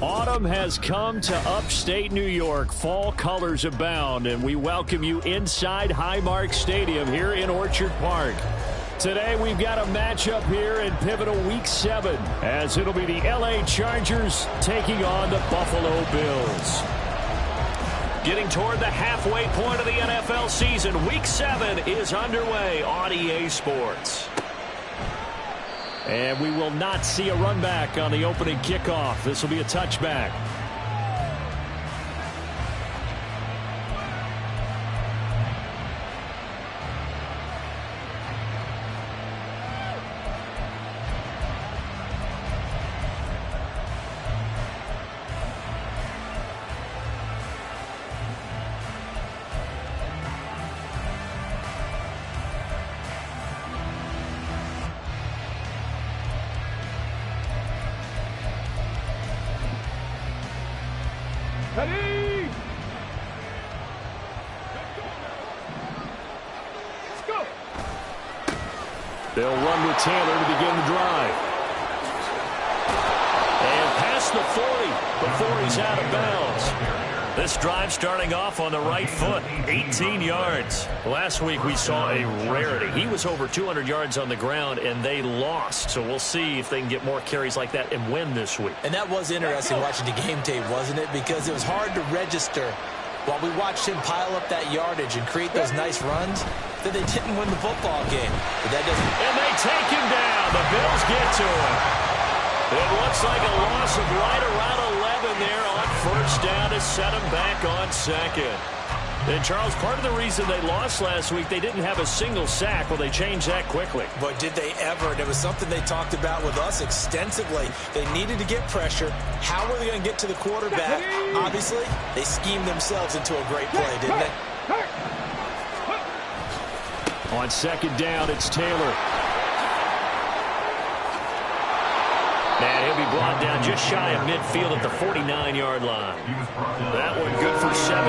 Autumn has come to upstate New York. Fall colors abound, and we welcome you inside Highmark Stadium here in Orchard Park. Today we've got a matchup here in pivotal Week 7, as it'll be the LA Chargers taking on the Buffalo Bills. Getting toward the halfway point of the NFL season, Week 7 is underway on EA Sports. And we will not see a run back on the opening kickoff. This will be a touchback. Ready? Let's go. They'll run with Taylor to begin the drive. And past the 40 before he's out of bounds. This drive starting off on the right foot, 18 yards. Last week we saw a rarity. He was over 200 yards on the ground, and they lost. So we'll see if they can get more carries like that and win this week. And that was interesting watching the game tape, wasn't it? Because it was hard to register while we watched him pile up that yardage and create those nice runs that they didn't win the football game. But that doesn't... And they take him down. The Bills get to him. It looks like a loss of right around 11 there on first down to set him back on second. And, Charles, part of the reason they lost last week, they didn't have a single sack. Well, they changed that quickly. But did they ever? And it was something they talked about with us extensively. They needed to get pressure. How were they going to get to the quarterback? Obviously, they schemed themselves into a great play, didn't they? On second down, it's Taylor. And he'll be brought down just shy of midfield at the 49-yard line. That one good for 17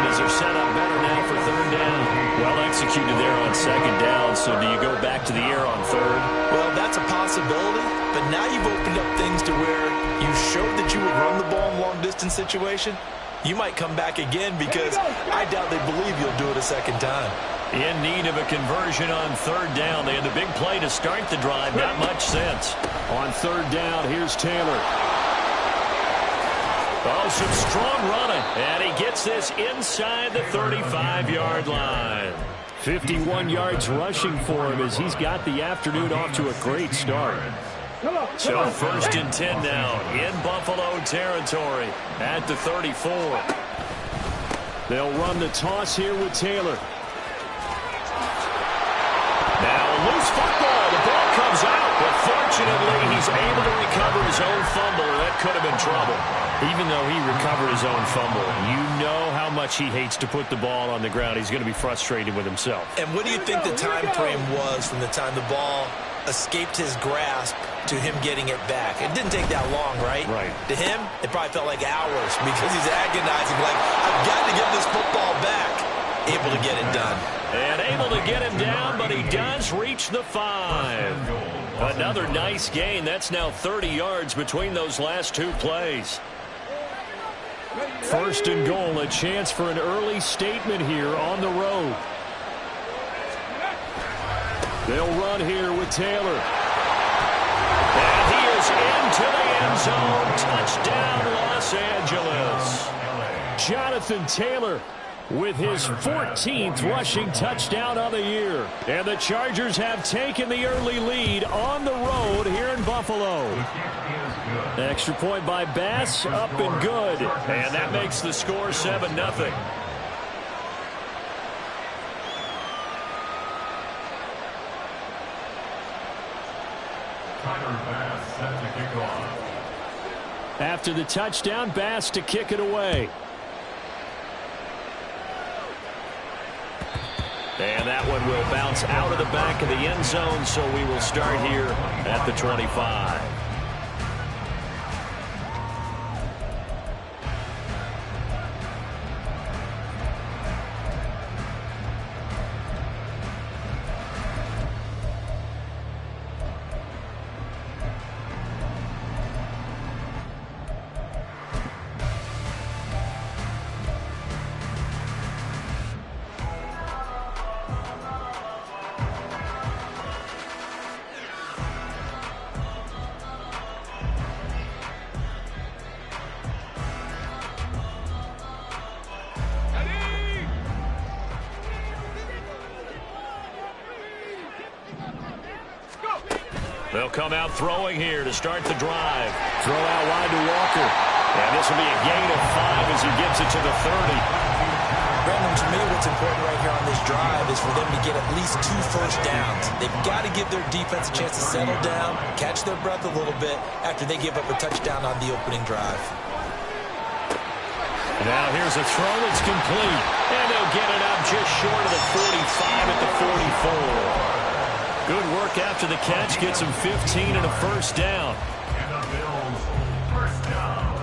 as they're set up better now for third down. Well executed there on second down, so do you go back to the air on third? Well, that's a possibility, but now you've opened up things to where you showed that you would run the ball in a long-distance situation. You might come back again because I doubt they believe you'll do it a second time. In need of a conversion on third down. They had the big play to start the drive. Not much sense. On third down, here's Taylor. Oh, some strong running. And he gets this inside the 35-yard line. 51 yards rushing for him as he's got the afternoon off to a great start. So first and 10 now in Buffalo territory at the 34. They'll run the toss here with Taylor. Now a loose football. The ball comes out, but fortunately he's able to recover his own fumble, or that could have been trouble. Even though he recovered his own fumble, you know how much he hates to put the ball on the ground. He's going to be frustrated with himself. And what do you think the time frame was from the time the ball escaped his grasp to him getting it back? It didn't take that long, right? Right. To him, it probably felt like hours because he's agonizing, like, I've got to get this football back. Able to get it done. And able to get him down, but he does reach the 5. Another nice gain. That's now 30 yards between those last two plays. First and goal, a chance for an early statement here on the road. They'll run here with Taylor. And he is into the end zone. Touchdown, Los Angeles. Jonathan Taylor with his 14th rushing touchdown of the year. And the Chargers have taken the early lead on the road here in Buffalo. Extra point by Bass, up and good. And that makes the score 7-0. After the touchdown, Bass to kick it away. And that one will bounce out of the back of the end zone, so we will start here at the 25. They'll come out throwing here to start the drive. Throw out wide to Walker. And this will be a gain of 5 as he gives it to the 30. Brandon, to me, what's important right here on this drive is for them to get at least 2 first downs. They've got to give their defense a chance to settle down, catch their breath a little bit after they give up a touchdown on the opening drive. Now here's a throw that's complete. And they'll get it up just short of the 45 at the 44. Good work after the catch. Gets him 15 and a first down. And the Bills, first down.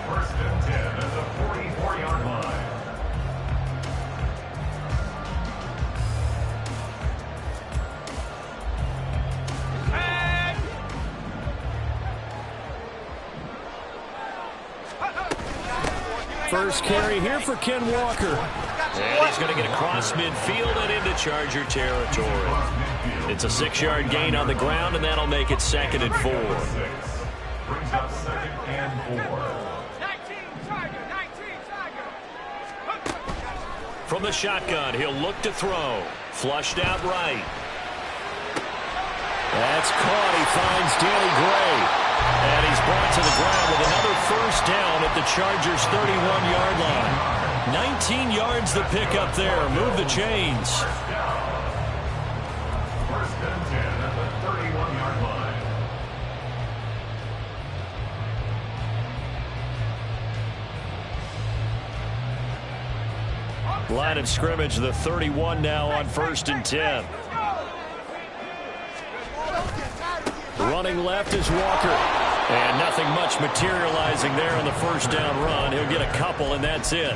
First and 10 at the 44-yard line. First carry here for Ken Walker. And he's going to get across midfield and into Charger territory. It's a 6-yard gain on the ground, and that'll make it 2nd and 4. Brings up 2nd and 4. From the shotgun, he'll look to throw. Flushed out right. That's caught. He finds Danny Gray. And he's brought to the ground with another first down at the Chargers' 31-yard line. 19 yards the pick up there. Move the chains. First and 10 at the 31-yard line. Line of scrimmage, the 31 now on 1st and 10. Running left is Walker. And nothing much materializing there on the first down run. He'll get a couple, and that's it.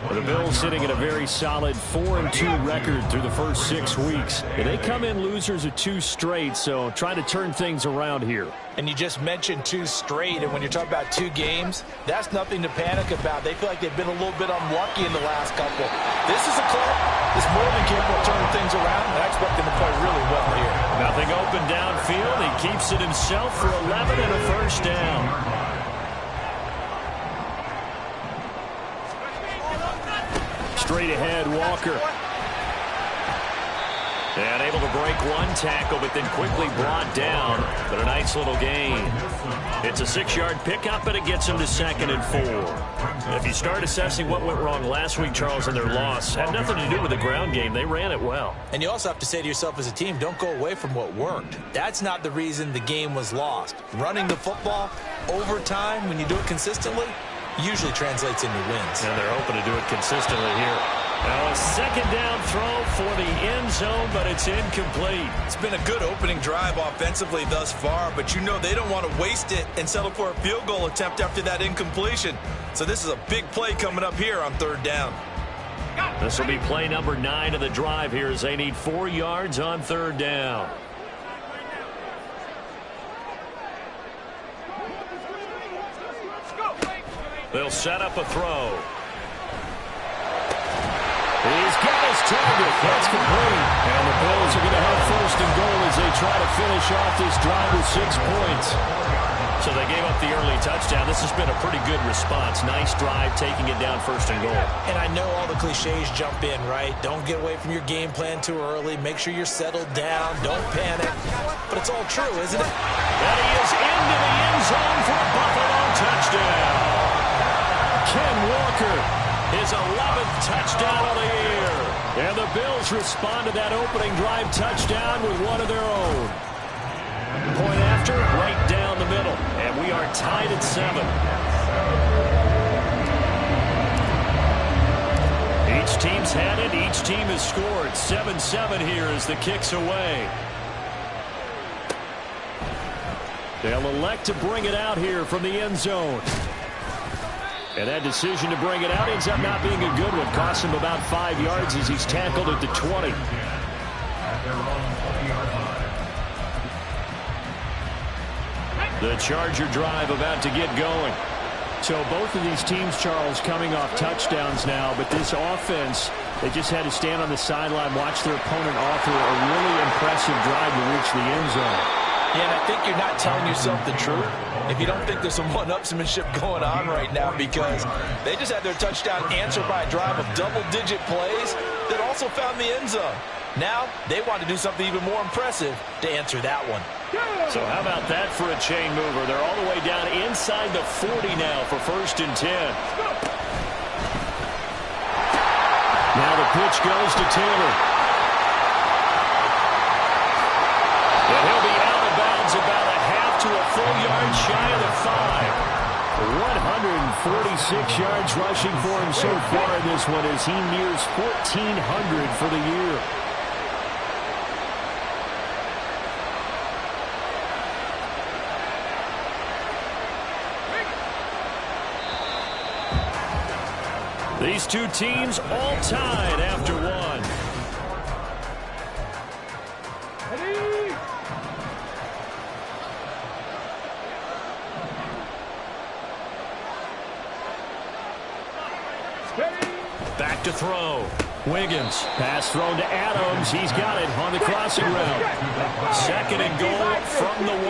The Bills sitting at a very solid 4-2 record through the first 6 weeks. And they come in losers of 2 straight, so try to turn things around here. And you just mentioned 2 straight, and when you're talking about 2 games, that's nothing to panic about. They feel like they've been a little bit unlucky in the last couple. This is a club that's more than capable of turning things around, and I expect them to play really well here. Nothing open downfield. He keeps it himself for 11 and a first down. Straight ahead, Walker. And able to break 1 tackle, but then quickly brought down. But a nice little gain. It's a 6-yard pickup, but it gets him to 2nd and 4. If you start assessing what went wrong last week, Charles, in their loss, had nothing to do with the ground game. They ran it well. And you also have to say to yourself as a team, don't go away from what worked. That's not the reason the game was lost. Running the football over time, when you do it consistently, usually translates into wins. And they're hoping to do it consistently here. Now a 2nd down throw for the end zone, but it's incomplete. It's been a good opening drive offensively thus far, but you know they don't want to waste it and settle for a field goal attempt after that incompletion. So this is a big play coming up here on 3rd down. This will be play number 9 of the drive here as they need 4 yards on 3rd down. They'll set up a throw. He's got his target. That's complete. And the Bills are going to have 1st and goal as they try to finish off this drive with 6 points. So they gave up the early touchdown. This has been a pretty good response. Nice drive, taking it down 1st and goal. And I know all the cliches jump in, right? Don't get away from your game plan too early. Make sure you're settled down. Don't panic. But it's all true, isn't it? And he is into the end zone for a Buffalo touchdown. Ken Walker, his 11th touchdown of the year. And the Bills respond to that opening drive touchdown with one of their own. Point after, right down the middle. And we are tied at 7. Each team's had it. Each team has scored. 7-7 here as the kick's away. They'll elect to bring it out here from the end zone. And that decision to bring it out ends up not being a good one. Costs him about 5 yards as he's tackled at the 20. The Charger drive about to get going. So both of these teams, Charles, coming off touchdowns now, but this offense, they just had to stand on the sideline, watch their opponent offer a really impressive drive to reach the end zone. Yeah, and I think you're not telling yourself the truth if you don't think there's some one-upsmanship going on right now, because they just had their touchdown answered by a drive of double-digit plays that also found the end zone. Now, they want to do something even more impressive to answer that one. So how about that for a chain mover? They're all the way down inside the 40 now for 1st and 10. Now the pitch goes to Taylor. And he'll be out of bounds about a half to a full yard shy of the 5. 146 yards rushing for him so far in this one as he nears 1,400 for the year. These two teams all tied after one. Back to throw. Wiggins. Pass thrown to Adams. He's got it on the crossing route. 2nd and goal from the 1.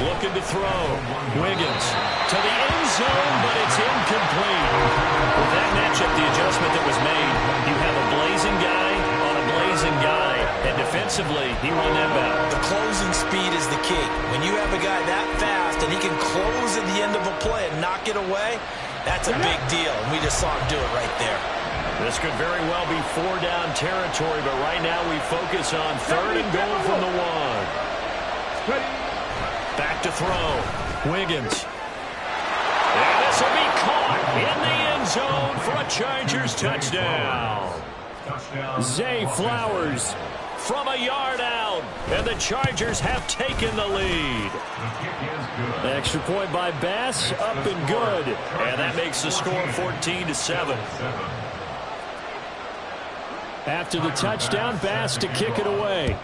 Looking to throw. Wiggins to the end zone, but it's incomplete. With that matchup, the adjustment that was made, you have a blazing guy on a blazing guy, and defensively, he won that battle. The closing speed is the key. When you have a guy that fast and he can close at the end of a play and knock it away, that's a big deal, and we just saw him do it right there. This could very well be 4-down territory, but right now we focus on 3rd and goal from the 1. Back to throw. Wiggins. And this will be caught in the end zone for a Chargers touchdown. Zay Flowers from a yard out, and the Chargers have taken the lead. Extra point by Bass, up and good. And that makes the score 14-7. After the touchdown, Bass to kick it away.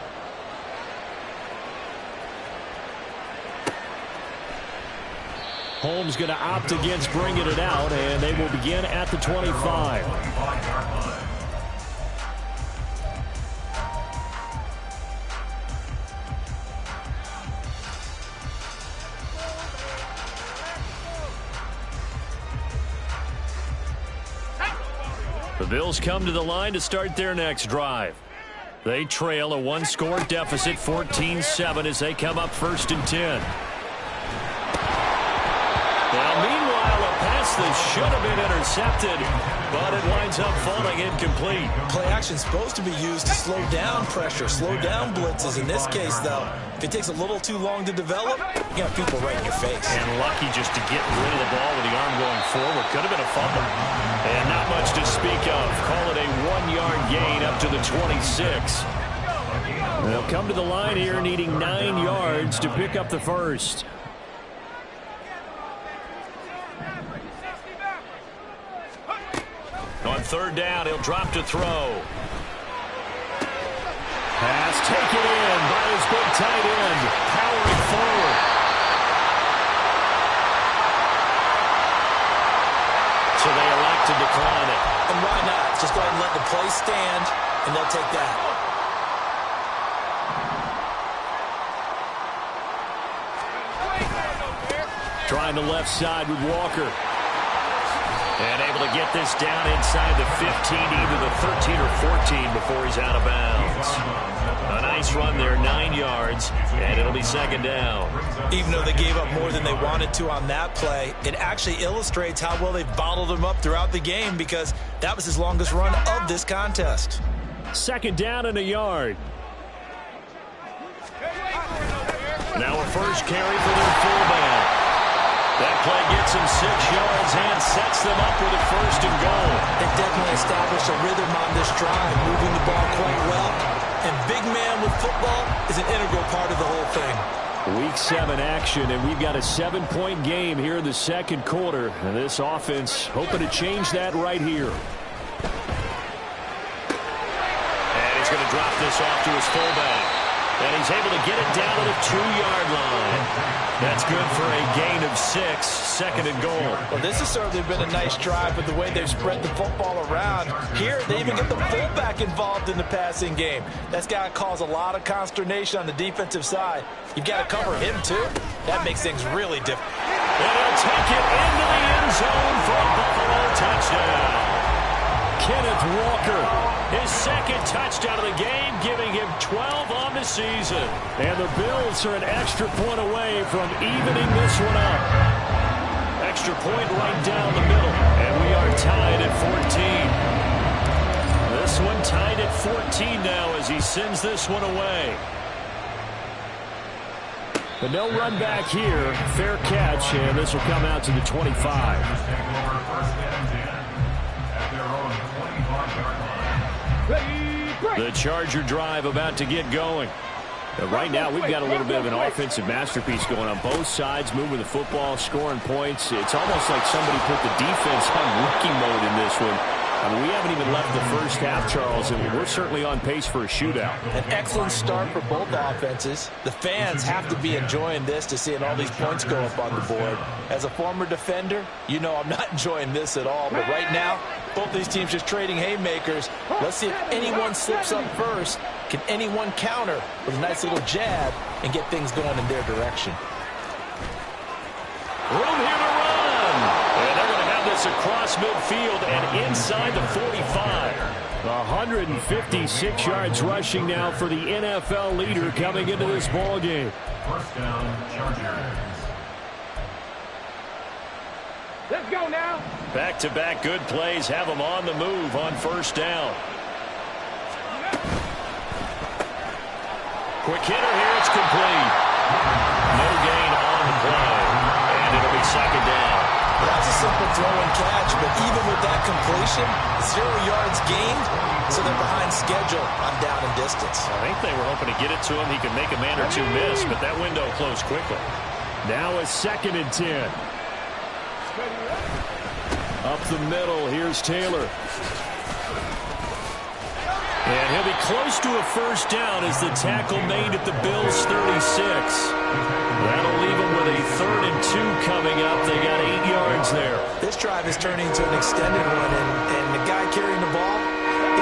Holmes going to opt against bringing it out, and they will begin at the 25. The Bills come to the line to start their next drive. They trail a 1-score deficit, 14-7, as they come up 1st and 10. Now, meanwhile, a pass that should have been intercepted, but it winds up falling incomplete. Play action is supposed to be used to slow down pressure, slow down blitzes. In this case, though, if it takes a little too long to develop, you got people right in your face. And lucky just to get rid of the ball with the arm going forward. Could have been a fumble. And not much to speak of. Call it a 1-yard gain up to the 26. They'll come to the line here needing 9 yards to pick up the first. On 3rd down, he'll drop to throw. Pass taken in by his big tight end, powering forward. So they elect to decline it. And why not? Just go ahead and let the play stand, and they'll take that. Trying the left side with Walker. And able to get this down inside the 15, either the 13 or 14 before he's out of bounds. A nice run there, 9 yards, and it'll be 2nd down. Even though they gave up more than they wanted to on that play, it actually illustrates how well they've bottled him up throughout the game because that was his longest run of this contest. 2nd down and a yard. Now a first carry for their fullback. That play gets them 6 yards and sets them up with a 1st and goal. They definitely established a rhythm on this drive, moving the ball quite well. And big man with football is an integral part of the whole thing. Week 7 action, and we've got a 7-point game here in the 2nd quarter. And this offense hoping to change that right here. And he's going to drop this off to his fullback. And he's able to get it down to the 2-yard line. That's good for a gain of 6, 2nd and goal. Well, this has certainly been a nice drive with the way they've spread the football around. Here, they even get the fullback involved in the passing game. That's got to cause a lot of consternation on the defensive side. You've got to cover him, too. That makes things really different. And he'll take it into the end zone for a Buffalo touchdown. Kenneth Walker. His second touchdown of the game, giving him 12 on the season. And the Bills are an extra point away from evening this one up. Extra point right down the middle. And we are tied at 14. This one tied at 14 now as he sends this one away. But no run back here. Fair catch, and this will come out to the 25. The Charger drive about to get going. But right now, we've got a little bit of an offensive masterpiece going on both sides, moving the football, scoring points. It's almost like somebody put the defense on rookie mode in this one. I mean, we haven't even left the first half, Charles, and we're certainly on pace for a shootout. An excellent start for both offenses. The fans have to be enjoying this to seeing all these points go up on the board. As a former defender, you know I'm not enjoying this at all. But right now, both these teams just trading haymakers. Let's see if anyone slips up first. Can anyone counter with a nice little jab and get things going in their direction? Room here to run. And they're going to have this across midfield and inside the 45. 156 yards rushing now for the NFL leader coming into this ball game. First down, Chargers. Let's go now. Back-to-back good plays have them on the move on first down. Quick hitter here, it's complete. No gain on the play, and it'll be second down. That's a simple throw and catch, but even with that completion, 0 yards gained, so they're behind schedule on down and distance. I think they were hoping to get it to him. He could make a man or two miss, but that window closed quickly. Now a 2nd and 10. Up the middle, here's Taylor. And he'll be close to a first down as the tackle made at the Bills' 36. That'll leave them with a 3rd and 2 coming up. They got 8 yards there. This drive is turning into an extended one, and the guy carrying the ball,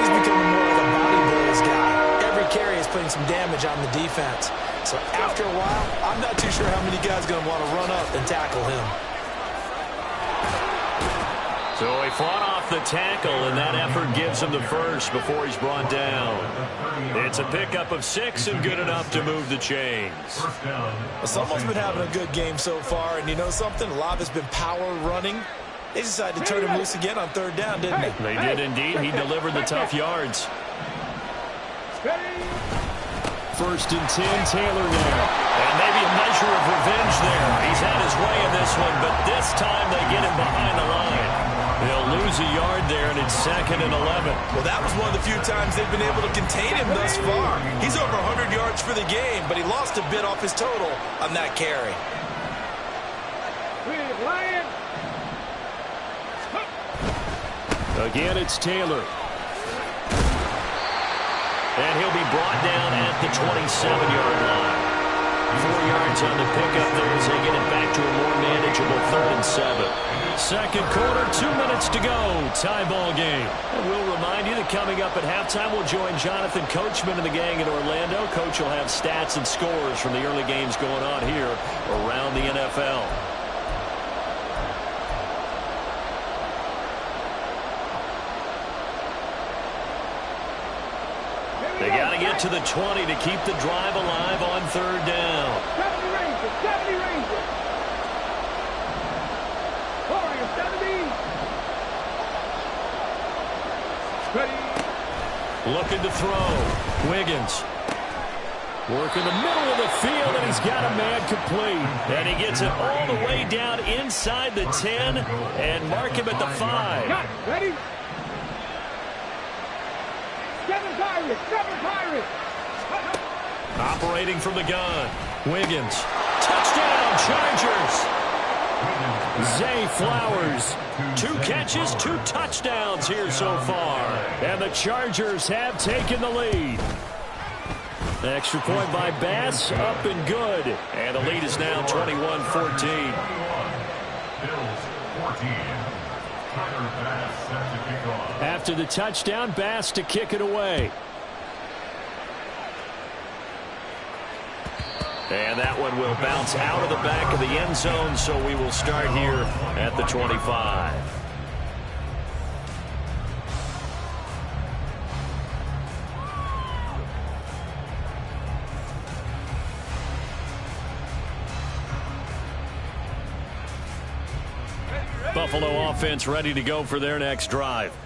he's becoming more like a body blows guy. Every carry is putting some damage on the defense. So after a while, I'm not too sure how many guys are going to want to run up and tackle him. So he fought off the tackle, and that effort gives him the first before he's brought down. It's a pickup of 6 and good enough to move the chains. Someone's been having a good game so far, and you know something? A lot has been power running. They decided to turn him loose again on 3rd down, didn't they? They did indeed. He delivered the tough yards. 1st and 10, Taylor now. And maybe a measure of revenge there. He's had his way in this one, but this time they get him behind the line. They'll lose a yard there, and it's 2nd and 11. Well, that was one of the few times they've been able to contain him thus far. He's over 100 yards for the game, but he lost a bit off his total on that carry. Again, it's Taylor. And he'll be brought down at the 27-yard line. 4 yards on the pickup there as they get it back to a more manageable 3rd and 7. Second quarter, 2 minutes to go. Tie ball game. And we'll remind you that coming up at halftime, we'll join Jonathan Coachman and the gang in Orlando. Coach will have stats and scores from the early games going on here around the NFL. They got to get to the 20 to keep the drive alive on 3rd down. 70 Rangers, 70 Rangers. Warriors, 70. Ready. Looking to throw. Wiggins. Work in the middle of the field, and he's got a man complete. And he gets it all the way down inside the 10 and mark him at the 5. Got it. Ready. 7 Pirates, 7 Pirates. Operating from the gun. Wiggins. Touchdown, Chargers. Zay Flowers. 2 catches, 2 touchdowns here so far. And the Chargers have taken the lead. Extra point by Bass, up and good. And the lead is now 21-14. Bills 14. Tyler Bass set to kick off. After the touchdown, Bass to kick it away. And that one will bounce out of the back of the end zone, so we will start here at the 25. Buffalo offense ready to go for their next drive.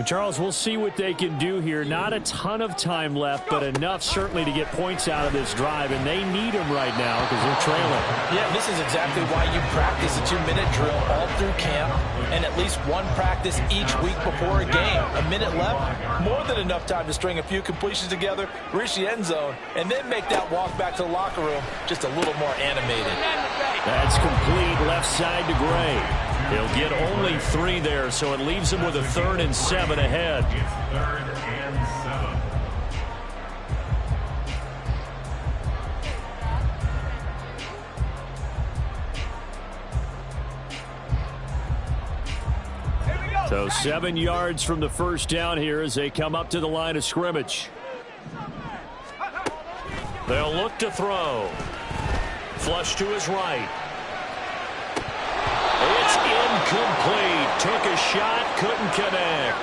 Charles, we'll see what they can do here. Not a ton of time left, but enough certainly to get points out of this drive, and they need them right now because they're trailing. Yeah, this is exactly why you practice a 2-minute drill all through camp and at least one practice each week before a game. A minute left, more than enough time to string a few completions together, reach the end zone, and then make that walk back to the locker room just a little more animated. That's complete left side to Gray. He'll get only 3 there, so it leaves him with a 3rd and 7 ahead. It's 3rd and 7. So 7 yards from the first down here as they come up to the line of scrimmage. They'll look to throw. Flush to his right. It's incomplete. Took a shot, couldn't connect.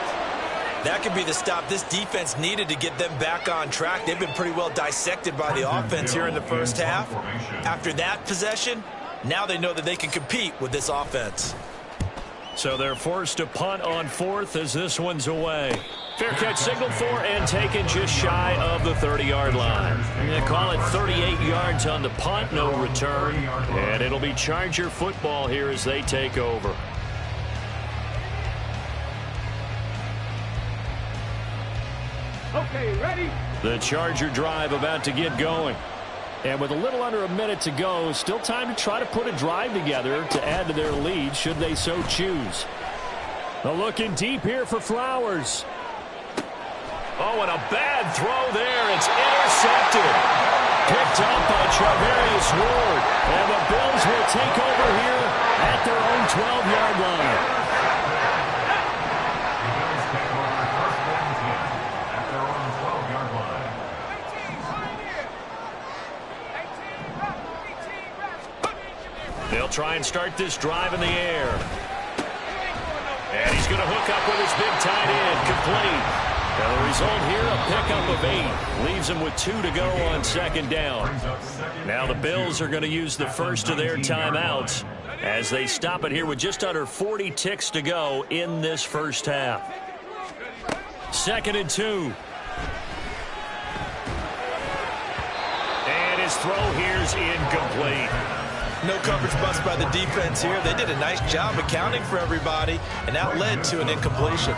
That could be the stop this defense needed to get them back on track. They've been pretty well dissected by the offense here in the first half. After that possession, now they know that they can compete with this offense. So they're forced to punt on 4th as this one's away. Fair catch signaled for and taken just shy of the 30-yard line. They call it 38 yards on the punt, no return. And it'll be Charger football here as they take over. Okay, ready? The Charger drive about to get going. And with a little under a minute to go, still time to try to put a drive together to add to their lead should they so choose. Looking deep here for Flowers. Oh, and a bad throw there. It's intercepted. Picked up by Charvarius Ward. And the Bills will take over here at their own 12-yard line. They'll try and start this drive in the air. And he's going to hook up with his big tight end. Complete. Now the result here, a pickup of 8. Leaves him with 2 to go on 2nd down. Now the Bills are going to use the first of their timeouts as they stop it here with just under 40 ticks to go in this first half. 2nd and 2. And his throw here's incomplete. No coverage bust by the defense here. They did a nice job accounting for everybody, and that led to an incompletion.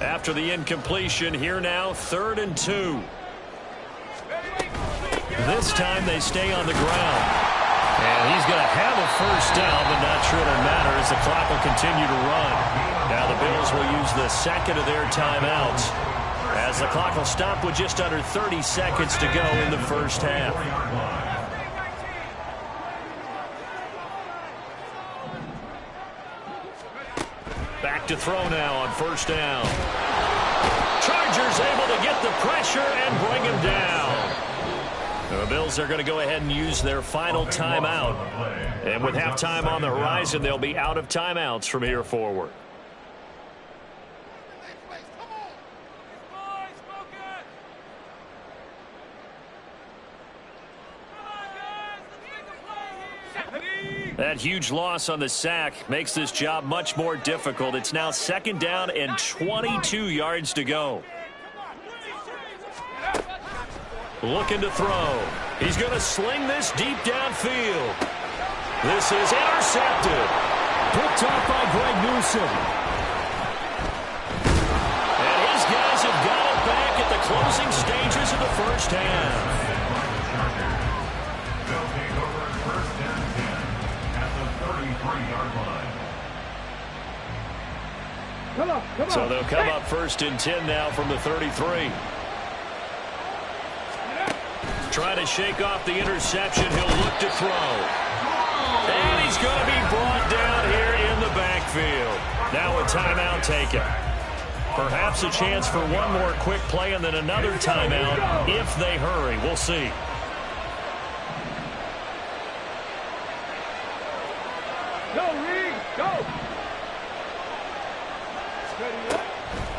After the incompletion, here now, 3rd and 2. This time they stay on the ground. And he's going to have a first down, but not sure it'll matter as the clock will continue to run. Now the Bills will use the second of their timeouts, as the clock will stop with just under 30 seconds to go in the first half. Back to throw now on 1st down. Chargers able to get the pressure and bring him down. The Bills are going to go ahead and use their final timeout. And with halftime on the horizon, they'll be out of timeouts from here forward. That huge loss on the sack makes this job much more difficult. It's now 2nd down and 22 yards to go. Looking to throw. He's going to sling this deep downfield. This is intercepted. Picked off by Greg Newsom. And his guys have got it back at the closing stages of the first half. Come on. So they'll come up 1st and 10 now from the 33. Trying to shake off the interception. He'll look to throw. And he's going to be brought down here in the backfield. Now a timeout taken. Perhaps a chance for one more quick play and then another timeout if they hurry. We'll see. Go, Reed, go.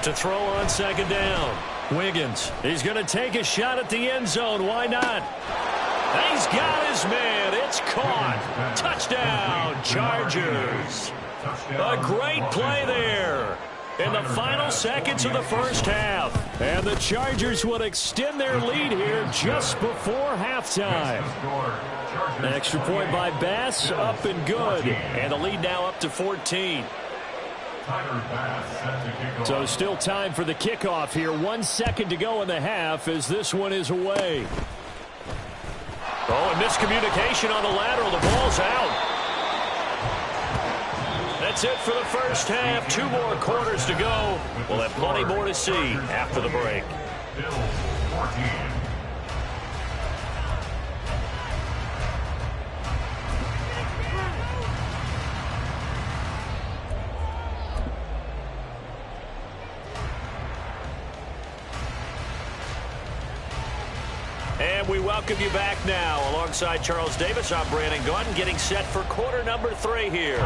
To throw on 2nd down. Wiggins. He's going to take a shot at the end zone. Why not? He's got his man. It's caught. Touchdown, Chargers. A great play there in the final seconds of the first half. And the Chargers would extend their lead here just before halftime. An extra point by Bass, up and good. And the lead now up to 14. So still time for the kickoff here. 1 second to go in the half as this one is away. Oh, and miscommunication on the lateral. The ball's out. That's it for the first half. 2 more quarters to go. We'll have plenty more to see after the break. And we welcome you back now. Alongside Charles Davis, I'm Brandon Gunn, getting set for quarter number 3 here.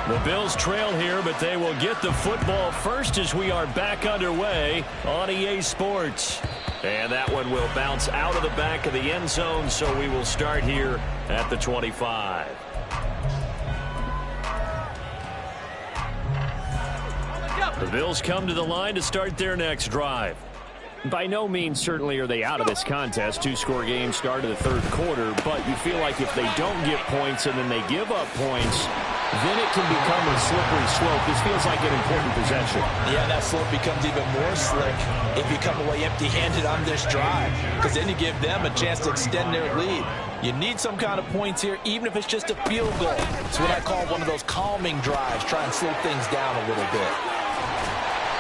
The Bills trail here, but they will get the football first as we are back underway on EA Sports. And that one will bounce out of the back of the end zone, so we will start here at the 25. The Bills come to the line to start their next drive. By no means certainly are they out of this contest. 2-score game start of the third quarter, but you feel like if they don't get points and then they give up points, then it can become a slippery slope. This feels like an important possession. Yeah, that slope becomes even more slick if you come away empty-handed on this drive, because then you give them a chance to extend their lead. You need some kind of points here, even if it's just a field goal. It's what I call one of those calming drives. Try and slow things down a little bit.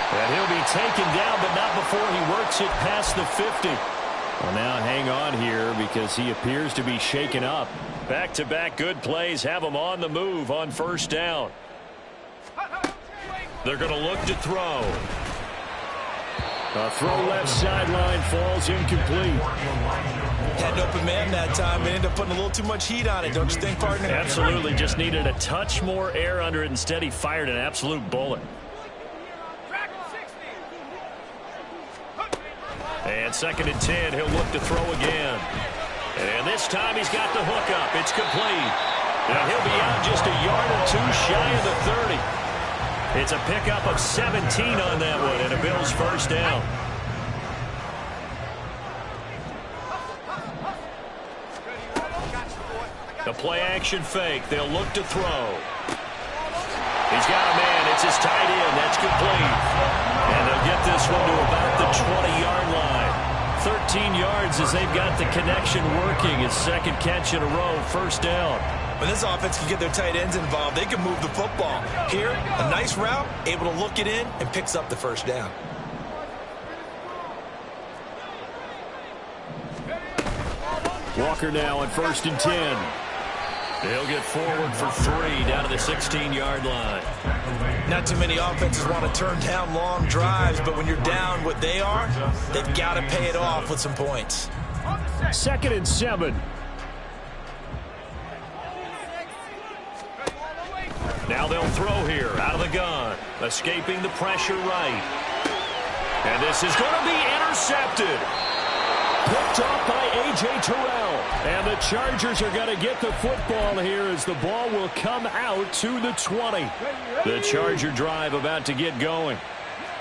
And he'll be taken down, but not before he works it past the 50. Well, now hang on here because he appears to be shaken up. Back-to-back good plays have him on the move on first down. They're going to look to throw. A throw left sideline falls incomplete. Had an open man that time and ended up putting a little too much heat on it, don't you think, partner? Absolutely. Just needed a touch more air under it. Instead, he fired an absolute bullet. And 2nd and 10, he'll look to throw again. And this time he's got the hook up. It's complete. And he'll be out just a yard or 2 shy of the 30. It's a pickup of 17 on that one and a Bills first down. The play action fake. They'll look to throw. He's got a man. It's his tight end. That's complete. And they'll get this one to about the 20-yard line. 13 yards as they've got the connection working. His 2nd catch in a row, first down. When this offense can get their tight ends involved, they can move the football. Here, a nice route, able to look it in, and picks up the first down. Walker now on 1st and 10. They'll get forward for 3 down to the 16-yard line. Not too many offenses want to turn down long drives, but when you're down what they are, they've got to pay it off with some points. 2nd and 7. Now they'll throw here out of the gun. Escaping the pressure right. And this is going to be intercepted. Picked off by A.J. Terrell. And the Chargers are going to get the football here as the ball will come out to the 20. The Charger drive about to get going.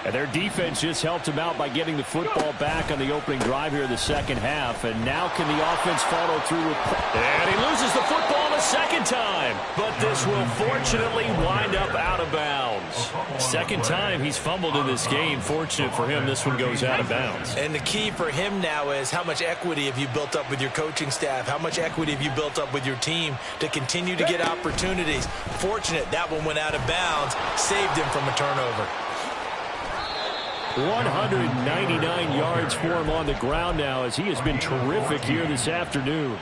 And their defense just helped him out by getting the football back on the opening drive here in the second half. And now can the offense follow through with... And he loses the football the 2nd time. But this will fortunately wind up out of bounds. 2nd time he's fumbled in this game. Fortunate for him, this one goes out of bounds. And the key for him now is how much equity have you built up with your coaching staff? How much equity have you built up with your team to continue to get opportunities? Fortunate that one went out of bounds. Saved him from a turnover. 199 yards for him on the ground now as he has been terrific here this afternoon.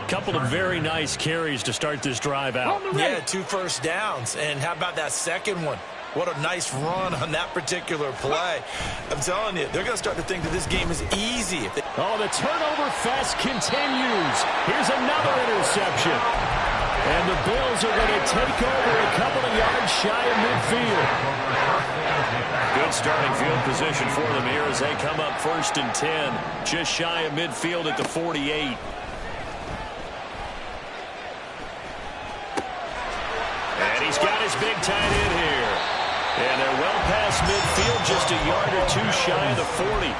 Couple of very nice carries to start this drive out. Yeah, 2 first downs. And how about that second one? What a nice run on that particular play. I'm telling you, they're going to start to think that this game is easy. Oh, the turnover fest continues. Here's another interception. And the Bills are going to take over a couple of yards shy of midfield. Good starting field position for them here as they come up 1st and 10, just shy of midfield at the 48. And he's got his big tight end here. And they're well past midfield, just a yard or two shy of the 40.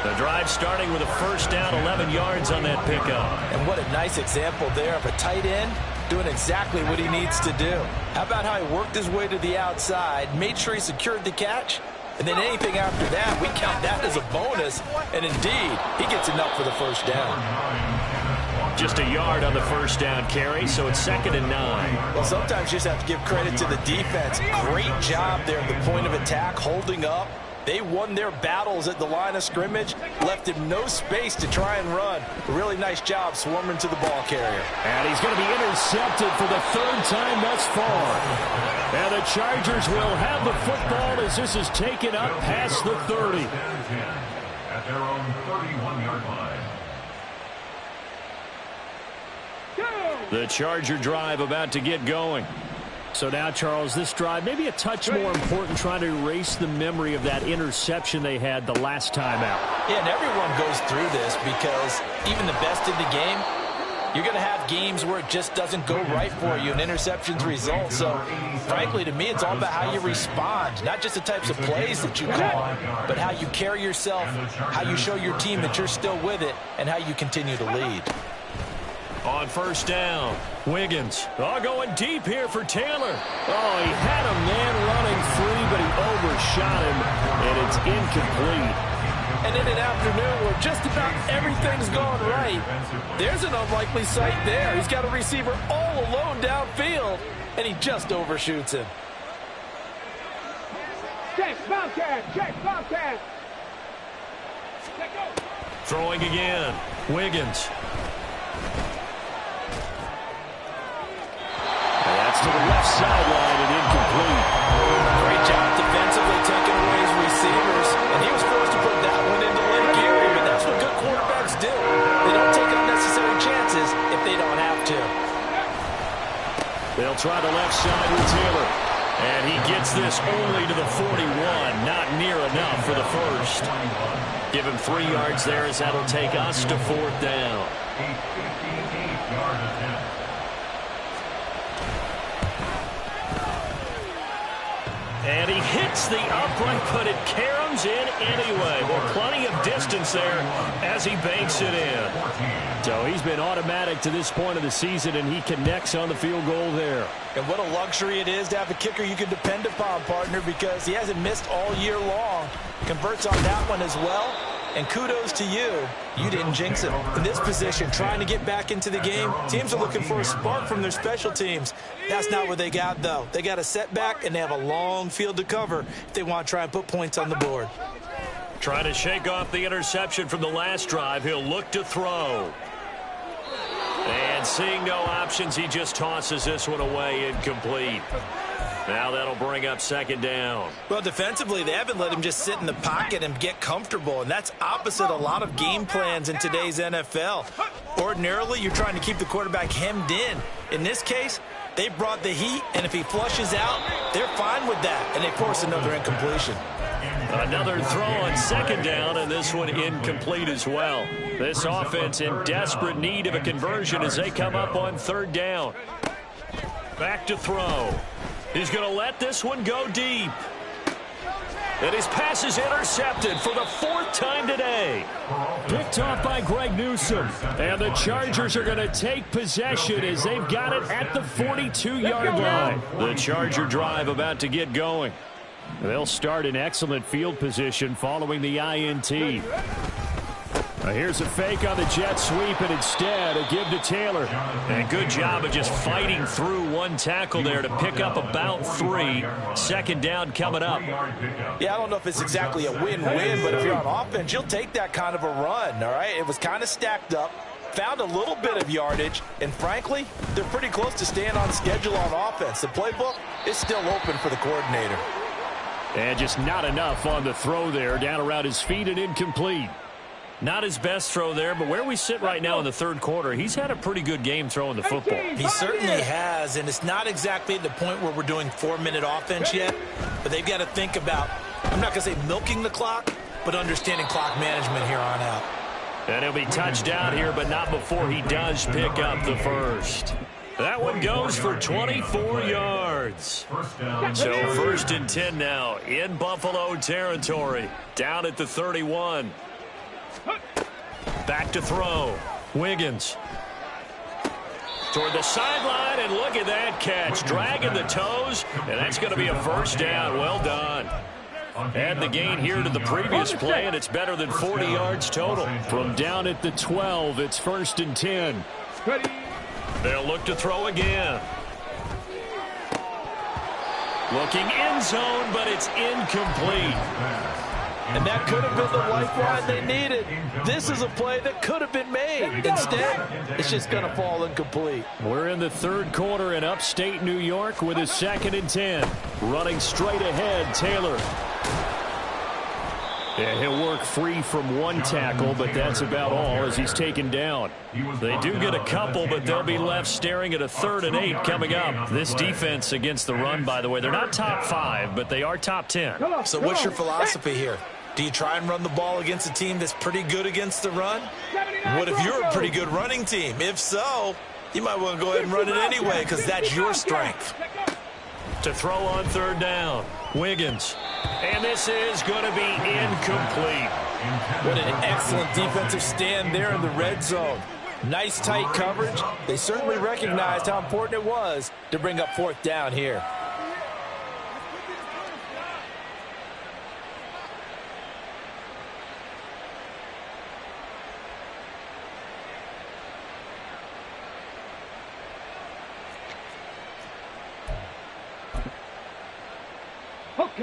The drive starting with a 1st down, 11 yards on that pickup. And what a nice example there of a tight end doing exactly what he needs to do. How about how he worked his way to the outside, made sure he secured the catch, and then anything after that, we count that as a bonus. And indeed, he gets enough for the 1st down. Just a yard on the 1st down carry, so it's 2nd and 9. Well, sometimes you just have to give credit to the defense. Great job there at the point of attack, holding up. They won their battles at the line of scrimmage, left him no space to try and run. A really nice job swarming to the ball carrier. And he's going to be intercepted for the 3rd time thus far. And the Chargers will have the football as this is taken up past the 30. At their own 31-yard line. The Charger drive about to get going. So now, Charles, this drive maybe a touch more important, trying to erase the memory of that interception they had the last time out. Yeah, and everyone goes through this because even the best in the game, you're going to have games where it just doesn't go right for you and interceptions result. So, frankly, to me, it's all about how you respond, not just the types of plays that you call, but how you carry yourself, how you show your team that you're still with it, and how you continue to lead. On 1st down, Wiggins. Going deep here for Taylor. He had a man running free, but he overshot him, and it's incomplete. And in an afternoon where just about everything's gone right, there's an unlikely sight there. He's got a receiver all alone downfield, and he just overshoots him. Check, Bobcat, check, Bobcat. Throwing again, Wiggins. That's to the left sideline and incomplete. Great job defensively taking away his receivers, and he was forced to put that one into late Gary, but that's what good quarterbacks do. They don't take unnecessary chances if they don't have to. They'll try the left side with Taylor. And he gets this only to the 41, not near enough for the 1st. Give him 3 yards there as that'll take us to 4th down. A 58-yard attempt. And he hits the upright, but it caroms in anyway. Well, plenty of distance there as he banks it in. So he's been automatic to this point of the season, and he connects on the field goal there. And what a luxury it is to have a kicker you can depend upon, partner, because he hasn't missed all year long. Converts on that one as well. And kudos to you. You didn't jinx him. In this position, trying to get back into the game, teams are looking for a spark from their special teams. That's not what they got, though. They got a setback, and they have a long field to cover if they want to try and put points on the board. Trying to shake off the interception from the last drive. He'll look to throw. And seeing no options, he just tosses this one away, incomplete. Now that'll bring up 2nd down. Well, defensively, they haven't let him just sit in the pocket and get comfortable, and that's opposite a lot of game plans in today's NFL. Ordinarily, you're trying to keep the quarterback hemmed in. In this case, they brought the heat, and if he flushes out, they're fine with that, and they force another incompletion. Another throw on 2nd down, and this one incomplete as well. This offense in desperate need of a conversion as they come up on 3rd down. Back to throw. He's going to let this one go deep. And his pass is intercepted for the 4th time today. Picked off by Greg Newsome. And the Chargers are going to take possession as they've got it at the 42-yard line. The Charger drive about to get going. They'll start in excellent field position following the INT. Here's a fake on the jet sweep, and instead a give to Taylor. And good job of just fighting through one tackle there to pick up about 3. 2nd down coming up. Yeah, I don't know if it's exactly a win-win, but if you're on offense, you'll take that kind of a run, all right? It was kind of stacked up, found a little bit of yardage, and frankly, they're pretty close to staying on schedule on offense. The playbook is still open for the coordinator. And just not enough on the throw there, down around his feet and incomplete. Not his best throw there, but where we sit right now in the 3rd quarter, he's had a pretty good game throwing the football. He certainly has, and it's not exactly at the point where we're doing 4-minute offense yet, but they've got to think about I'm not going to say milking the clock, but understanding clock management here on out. And he'll be touched down here, but not before he does pick up the first. That one goes for 24 yards. So 1st and 10 now in Buffalo territory. Down at the 31. Back to throw. Wiggins. Toward the sideline, and look at that catch. Dragging the toes, and that's going to be a first down. Well done. Add the gain here to the previous play, and it's better than 40 yards total. From down at the 12, it's 1st and 10. They'll look to throw again. Looking end zone, but it's incomplete. And that could have been the lifeline they needed. This is a play that could have been made. Instead, it's just going to fall incomplete. We're in the 3rd quarter in upstate New York with a 2nd and 10. Running straight ahead, Taylor. Yeah, he'll work free from one tackle, but that's about all as he's taken down. They do get a couple, but they'll be left staring at a 3rd and 8 coming up. This defense against the run, by the way, they're not top 5, but they are top 10. So what's your philosophy here? Do you try and run the ball against a team that's pretty good against the run? What if you're a pretty good running team? If so, you might want to go ahead and run it anyway because that's your strength. To throw on 3rd down, Wiggins. And this is going to be incomplete. What an excellent defensive stand there in the red zone. Nice tight coverage. They certainly recognized how important it was to bring up 4th down here.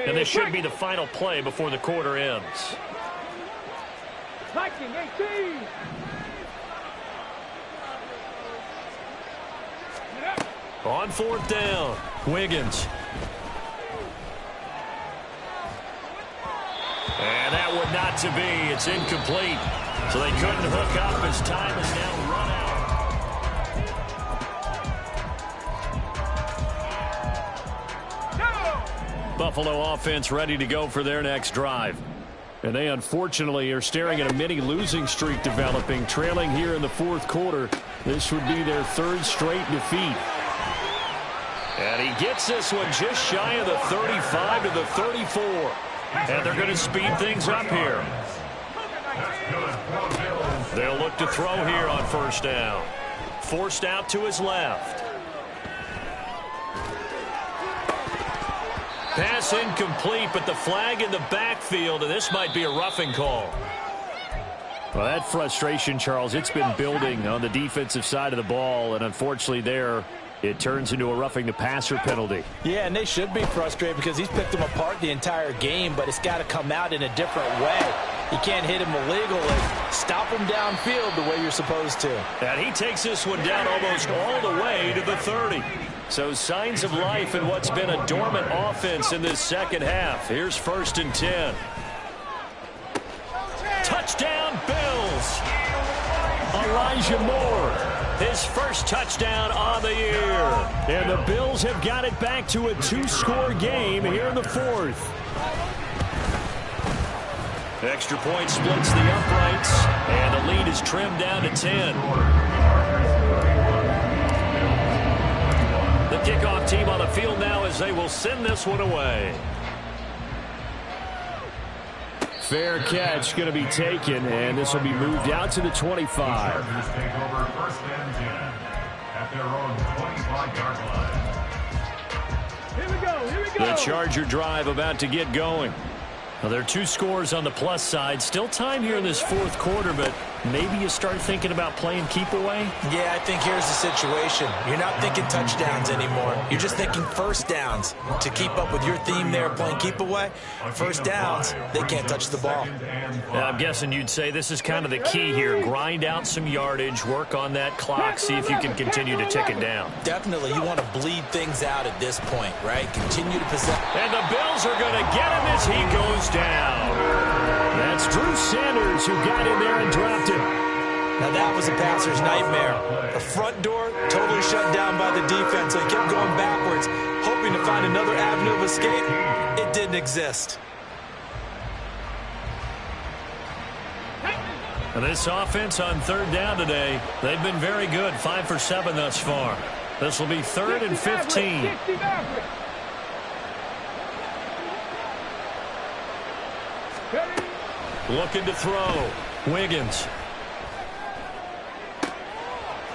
And this should be the final play before the quarter ends. Viking 18. On 4th down, Wiggins. And that would not to be. It's incomplete. So they couldn't hook up as time is now run out. Buffalo offense ready to go for their next drive. And they unfortunately are staring at a mini losing streak developing, trailing here in the 4th quarter. This would be their 3rd straight defeat. And he gets this one just shy of the 35 to the 34. And they're going to speed things up here. They'll look to throw here on 1st down. Forced out to his left. Pass incomplete, but the flag in the backfield, and this might be a roughing call. Well, that frustration, Charles, it's been building on the defensive side of the ball, and unfortunately there, it turns into a roughing the passer penalty. Yeah, and they should be frustrated because he's picked them apart the entire game, but it's got to come out in a different way. You can't hit him illegally. Stop him downfield the way you're supposed to. And he takes this one down almost all the way to the 30. So signs of life in what's been a dormant offense in this 2nd half. Here's 1st and 10. Touchdown, Bills. Elijah Moore, his first touchdown on the year. And the Bills have got it back to a 2-score game here in the 4th. Extra point splits the uprights, and the lead is trimmed down to 10. The kickoff team on the field now as they will send this one away. Fair catch going to be taken, and this will be moved out to the 25. Chargers take over 1st and 10 at their own 25-yard line. Here we go, here we go. The Charger drive about to get going. Well, there are 2 scores on the plus side. Still time here in this 4th quarter, but maybe you start thinking about playing keep away? Yeah, I think here's the situation. You're not thinking touchdowns anymore. You're just thinking 1st downs. To keep up with your theme there, playing keep away, 1st downs, they can't touch the ball. I'm guessing you'd say this is kind of the key here. Grind out some yardage, work on that clock, see if you can continue to tick it down. Definitely, you want to bleed things out at this point, right? Continue to possess. And the Bills are going to get him as he goes down. That's Drew Sanders who got in there and dropped him. Now that was a passer's nightmare. The front door totally shut down by the defense. They kept going backwards, hoping to find another avenue of escape. It didn't exist. And this offense on third down today, they've been very good, 5 for 7 thus far. This will be 3rd and 15. Looking to throw. Wiggins.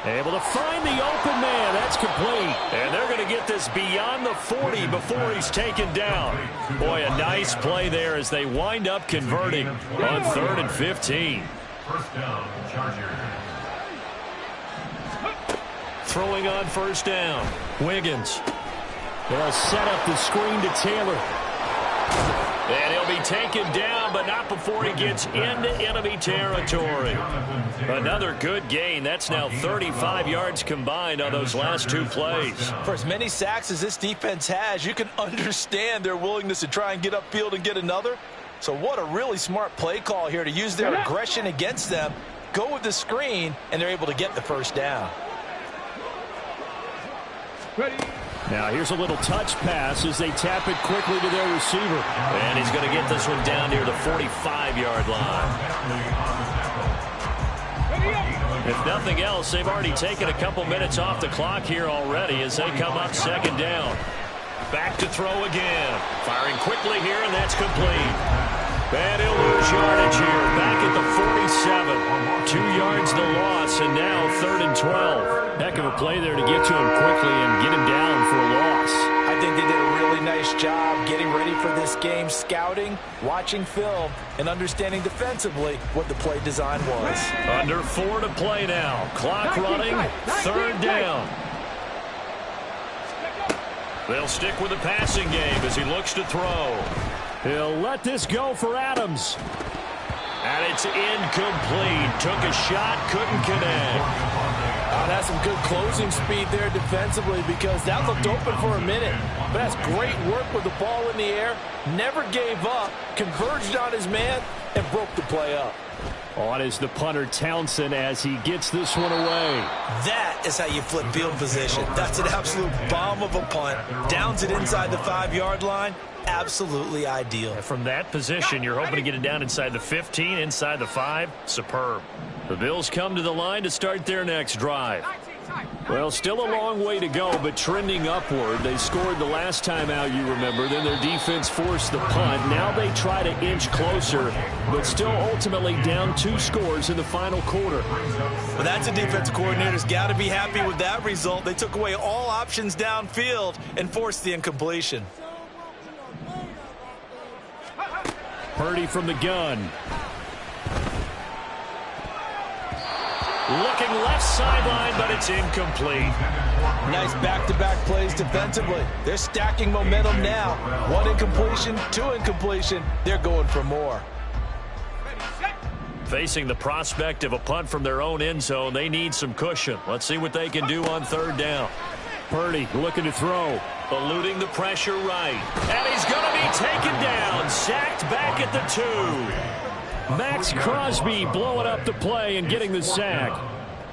Able to find the open man. That's complete. And they're going to get this beyond the 40 before he's taken down. Boy, a nice play there as they wind up converting on 3rd and 15. First down, Chargers. Throwing on first down. Wiggins. They'll set up the screen to Taylor. And he'll be taken down, but not before he gets into enemy territory. Another good gain. That's now 35 yards combined on those last 2 plays. For as many sacks as this defense has, you can understand their willingness to try and get upfield and get another. So what a really smart play call here to use their aggression against them, go with the screen, and they're able to get the first down. Ready. Now here's a little touch pass as they tap it quickly to their receiver. And he's going to get this one down near the 45-yard line. If nothing else, they've already taken a couple minutes off the clock here already as they come up 2nd down. Back to throw again. Firing quickly here, and that's complete. And he'll lose yardage here. Back at the 47. 2 yards the loss, and now 3rd and 12. Heck of a play there to get to him quickly and get him down for a loss. I think they did a really nice job getting ready for this game, scouting, watching film, and understanding defensively what the play design was. Under 4 to play now. Clock running. 3rd down. They'll stick with the passing game as he looks to throw. He'll let this go for Adams. And it's incomplete. Took a shot, couldn't connect. Oh, that's some good closing speed there defensively because that looked open for a minute. But that's great work with the ball in the air. Never gave up, converged on his man, and broke the play up. On is the punter Townsend as he gets this one away. That is how you flip field position. That's an absolute bomb of a punt. Downs it inside the 5-yard line. Absolutely ideal. From that position, you're hoping to get it down inside the 15, inside the 5. Superb. The Bills come to the line to start their next drive. Well, still a long way to go, but trending upward. They scored the last time out, you remember. Then their defense forced the punt. Now they try to inch closer, but still ultimately down 2 scores in the final quarter. Well, that's a defense coordinator's got to be happy with that result. They took away all options downfield and forced the incompletion. Purdy from the gun. Looking left sideline, but it's incomplete. Nice back-to-back plays defensively. They're stacking momentum now. 1 incompletion, 2 incompletion. They're going for more. Facing the prospect of a punt from their own end zone, they need some cushion. Let's see what they can do on 3rd down. Purdy looking to throw. Eluding the pressure right. And he's going to be taken down. Sacked back at the 2. Max Crosby blowing up the play and getting the sack.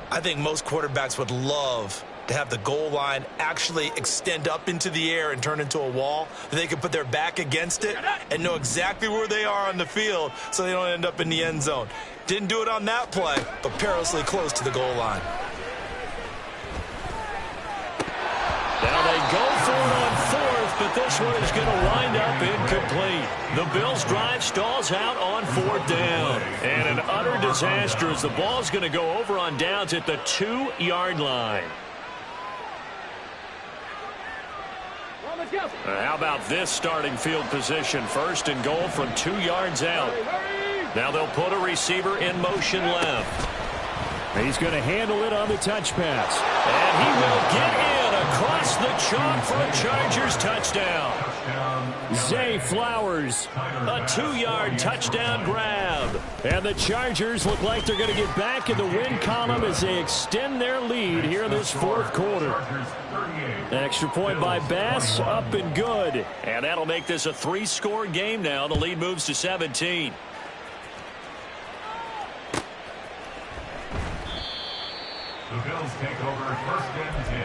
I think most quarterbacks would love to have the goal line actually extend up into the air and turn into a wall. They can put their back against it and know exactly where they are on the field so they don't end up in the end zone. Didn't do it on that play, but perilously close to the goal line. Now they go for it on 4th, but this one is going to wind up incomplete. The Bills' drive stalls out on 4th down. And an utter disaster as the ball's going to go over on downs at the 2-yard line. How about this starting field position? 1st and goal from 2 yards out. Now they'll put a receiver in motion left. He's going to handle it on the touch pass. And he will get in across the chalk for a Chargers touchdown. Zay Flowers, a 2-yard touchdown grab. And the Chargers look like they're going to get back in the win column as they extend their lead here in this 4th quarter. Extra point by Bass, up and good. And that'll make this a 3-score game now. The lead moves to 17. The Bills take over 1st and 10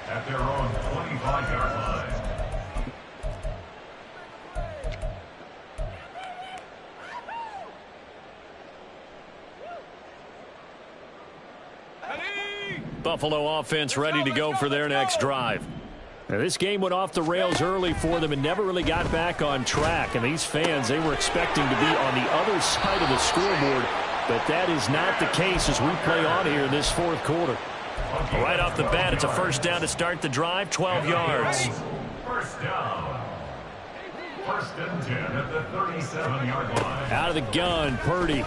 at their own 25-yard line. Buffalo offense ready to go for their next drive. Now, this game went off the rails early for them and never really got back on track. And these fans, they were expecting to be on the other side of the scoreboard. But that is not the case as we play on here in this fourth quarter. Right off the bat, it's a first down to start the drive, 12 yards. First down. First and 10 at the 37-yard line. Out of the gun, Purdy.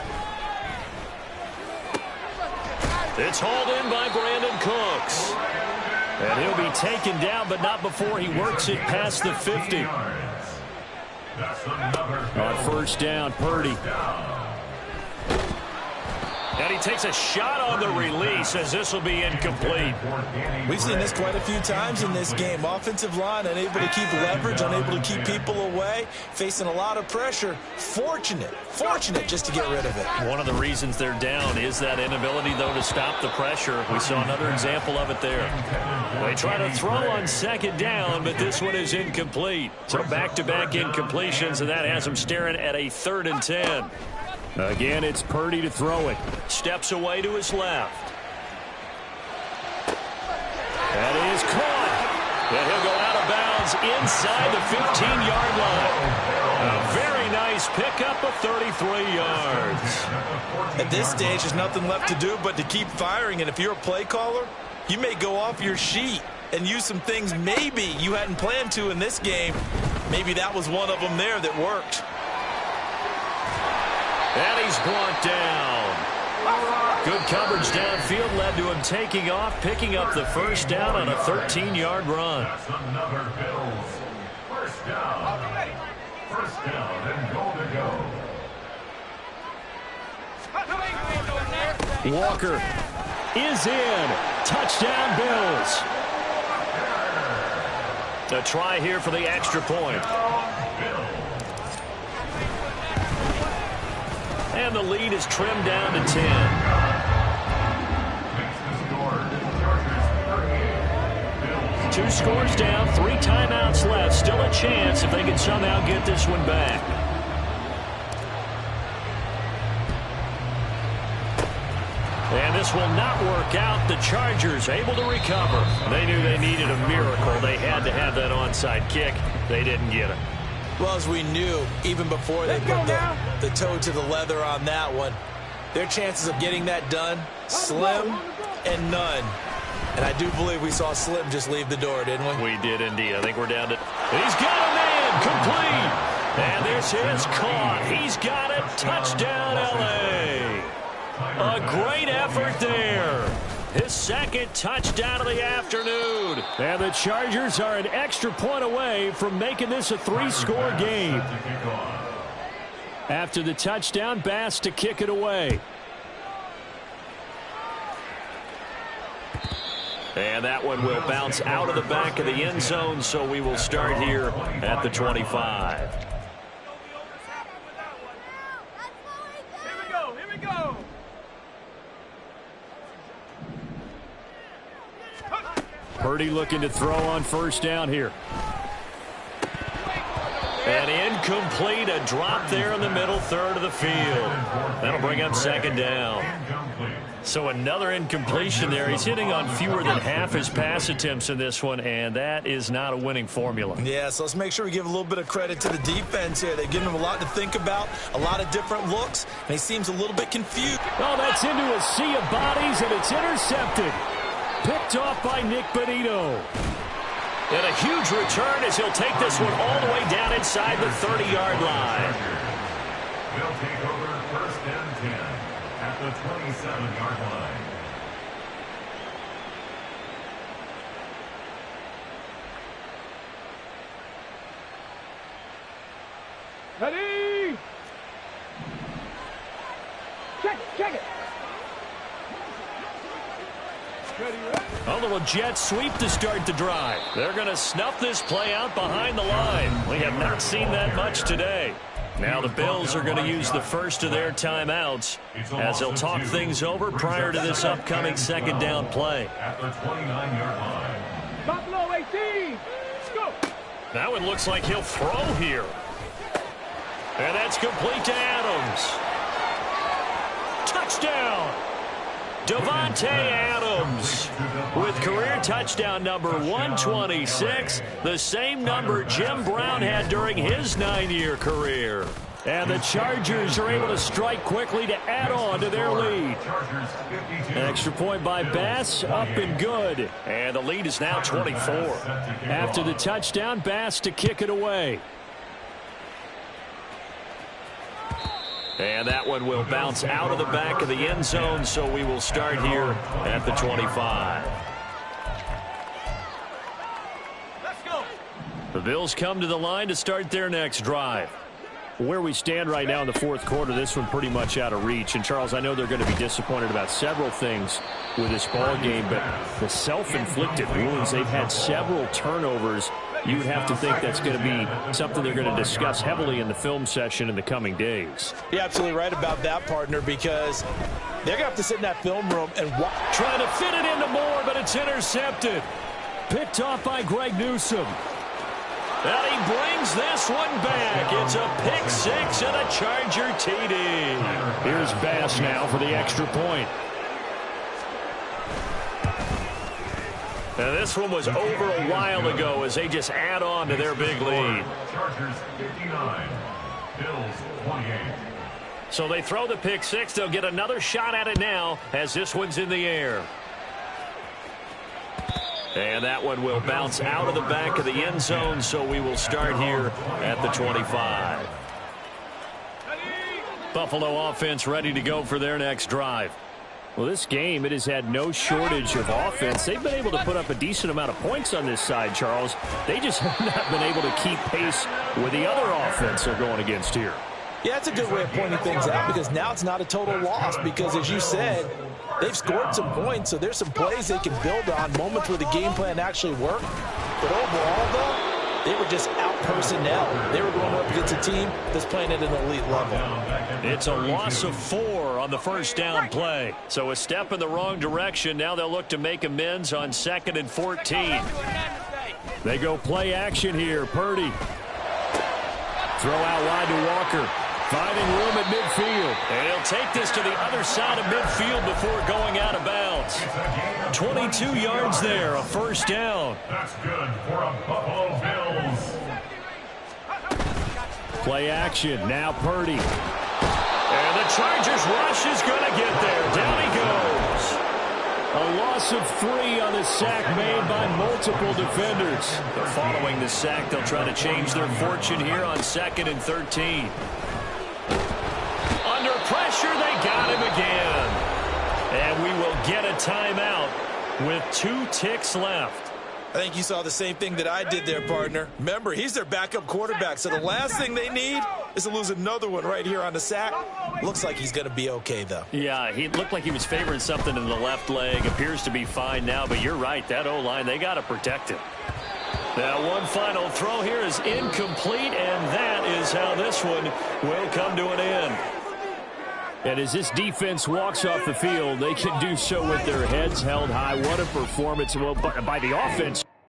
It's hauled in by Brandon Cooks. And he'll be taken down, but not before he works it past the 50. On first down, Purdy. And he takes a shot on the release as this will be incomplete. We've seen this quite a few times in this game. Offensive line unable to keep leverage, unable to keep people away, facing a lot of pressure. Fortunate just to get rid of it. One of the reasons they're down is that inability, though, to stop the pressure. We saw another example of it there. They try to throw on second down, but this one is incomplete. So back-to-back incompletions, and that has them staring at a 3rd and 10. Again, it's Purdy to throw it. Steps away to his left. That is caught. And he'll go out of bounds inside the 15-yard line. A very nice pickup of 33 yards. At this stage, there's nothing left to do but to keep firing. And if you're a play caller, you may go off your sheet and use some things maybe you hadn't planned to in this game. Maybe that was one of them there that worked. And he's brought down. Good coverage downfield led to him taking off, picking up the first down on a 13-yard run. That's another Bills. First down. First down and goal to go. Walker is in. Touchdown, Bills. A try here for the extra point. And the lead is trimmed down to 10. Two scores down, 3 timeouts left. Still a chance if they can somehow get this one back. And this will not work out. The Chargers able to recover. They knew they needed a miracle. They had to have that onside kick. They didn't get it. Well, as we knew, even before they put the toe to the leather on that one, their chances of getting that done, slim and none. And I do believe we saw Slim just leave the door, didn't we? We did indeed. I think we're down to... He's got a man! Complete! And this is caught. He's got it. Touchdown, L.A. A great effort there. His second touchdown of the afternoon. And the Chargers are an extra point away from making this a 3-score game. After the touchdown, Bass to kick it away. And that one will bounce out of the back of the end zone, so we will start here at the 25. Here we go. Purdy looking to throw on first down here. And incomplete, a drop there in the middle third of the field. That'll bring up second down. So another incompletion there. He's hitting on fewer than half his pass attempts in this one, and that is not a winning formula. Yeah, so let's make sure we give a little bit of credit to the defense here. They've given him a lot to think about, a lot of different looks, and he seems a little bit confused. Oh, that's into a sea of bodies, and it's intercepted. Picked off by Nick Benito. And a huge return as he'll take this one all the way down inside the 30-yard line. They'll take over first and 10 at the 27-yard line. Ready? Check it. A little jet sweep to start the drive. They're going to snuff this play out behind the line. We have not seen that much today. Now the Bills are going to use the first of their timeouts as they'll talk things over prior to this upcoming second down play. At the 29-yard line. Buffalo 18. Let's go. Now it looks like he'll throw here. And that's complete to Adams. Touchdown. Davante Adams with career touchdown number 126, the same number Jim Brown had during his 9-year career. And the Chargers are able to strike quickly to add on to their lead. An extra point by Bass, up and good. And the lead is now 24. After the touchdown, Bass to kick it away. And that one will bounce out of the back of the end zone, so we will start here at the 25. Let's go. The Bills come to the line to start their next drive. Where we stand right now in the fourth quarter, this one pretty much out of reach. And, Charles, I know they're going to be disappointed about several things with this ball game, but the self-inflicted wounds, they've had several turnovers. You would have to think that's going to be something they're going to discuss heavily in the film session in the coming days. You're absolutely right about that, partner, because they're going to have to sit in that film room and watch. Trying to fit it into Moore, but it's intercepted. Picked off by Greg Newsome. And he brings this one back. It's a pick six and a Charger TD. Here's Bass now for the extra point. Now this one was over a while ago as they just add on to their big lead. Chargers 59, Bills 28. So they throw the pick six. They'll get another shot at it now as this one's in the air. And that one will bounce out of the back of the end zone, so we will start here at the 25. Buffalo offense ready to go for their next drive. Well, this game, it has had no shortage of offense. They've been able to put up a decent amount of points on this side, Charles. They just have not been able to keep pace with the other offense they're going against here. Yeah, that's a good way of pointing things out, because now it's not a total loss, because as you said, they've scored some points, so there's some plays they can build on, moments where the game plan actually worked. But overall, though, they were just out personnel. They were going up against a team that's playing at an elite level. It's a loss of 4 on the first down play. So a step in the wrong direction. Now they'll look to make amends on 2nd and 14. They go play action here. Purdy. Throw out wide to Walker. Finding room at midfield. And he'll take this to the other side of midfield before going out of bounds. 22 yards there, a first down. That's good for a Buffalo Bills. Play action, now Purdy. And the Chargers rush is going to get there. Down he goes. A loss of 3 on the sack made by multiple defenders. But following the sack, they'll try to change their fortune here on 2nd and 13. Under pressure, they got him again. And we will get a timeout with 2 ticks left. I think you saw the same thing that I did there, partner. Remember, he's their backup quarterback, so the last thing they need is to lose another one right here on the sack. Looks like he's going to be okay, though. Yeah, he looked like he was favoring something in the left leg. Appears to be fine now, but you're right. That O-line, they got to protect him. Now one final throw here is incomplete, and that is how this one will come to an end. And as this defense walks off the field, they can do so with their heads held high. What a performance by the offense.